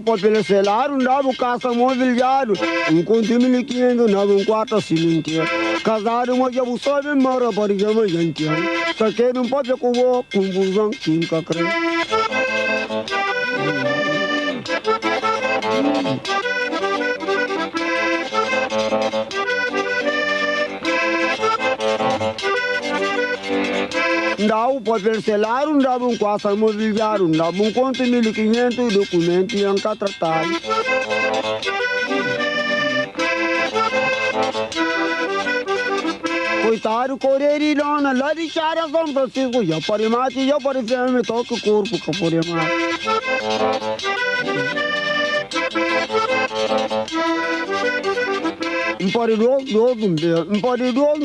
papel celular, não dava caça mobiliário, um conto 1.500, dava um quarto cimenteiro. Casado, mas eu só me moro para que eu gente. Saquei num papel com o confusão, que nunca creio. Dá o papel celular, não dava um quarto mobiliário, não dava um conto 1.500, documento e um tratado. Coitado, correrilhona, lá de Chara, São Francisco, já para mate, já para fêmea, toca o corpo, que por Para dois, para dois,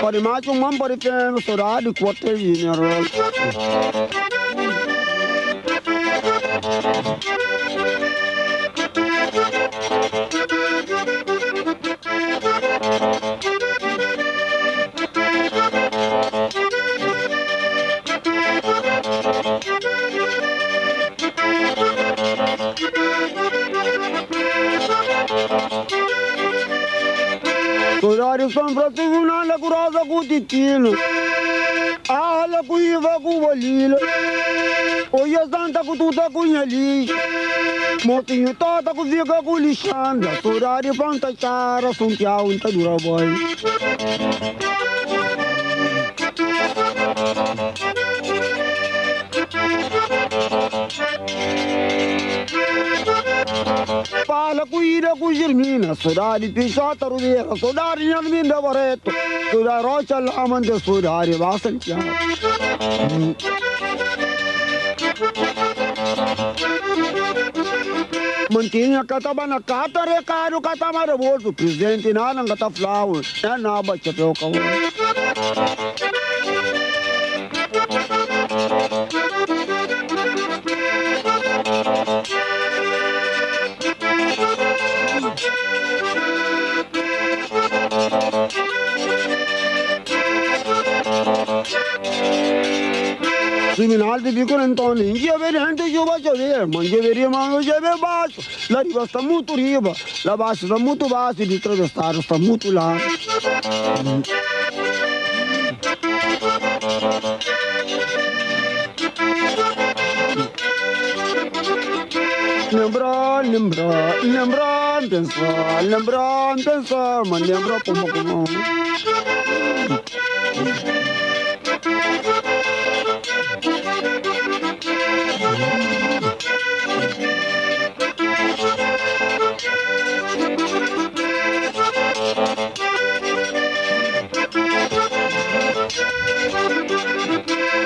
para mate, para fêmea, sorado, quartelinho, Sorari São Francisco, na Lacurosa, com Titino. Ah, la cuiva com Valila. Oi, a Santa com tudo com ali. Motinho toda com fica com lixanda. Sorari Panta Chara, São Tiago, em Tadura Boy. Fala cuida com Germina, Sorari Pichota Rubeira, Sorari Yalminda Barreto, Sorari Rocha Lamante, Sorari Basantiago. Mantinha catabana cata recado catamara bolso, presidente nana cata flower, é naba chapéu cavalo. Criminal de Pico Antônio, ingeverente de uma chover, mangeveria mano de baixo, lá riba está muito riba, lá baixo está muito baixo, de atravessar está muito lá. Lembrar, pensar, mas lembrar como.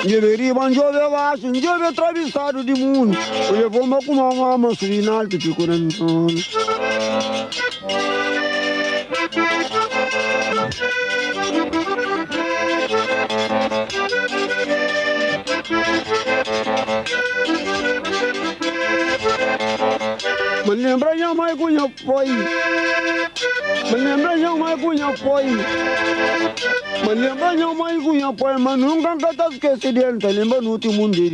Deveria manjove baixo, jove atravessado de mundo. Eu vou me com uma mama final que ficou na minha. Me lembra já mais cunha foi. Me lembra já mais cunha foi. Me lembra já mais cunha foi, mas nunca tá esquecido, te lembra no último dia.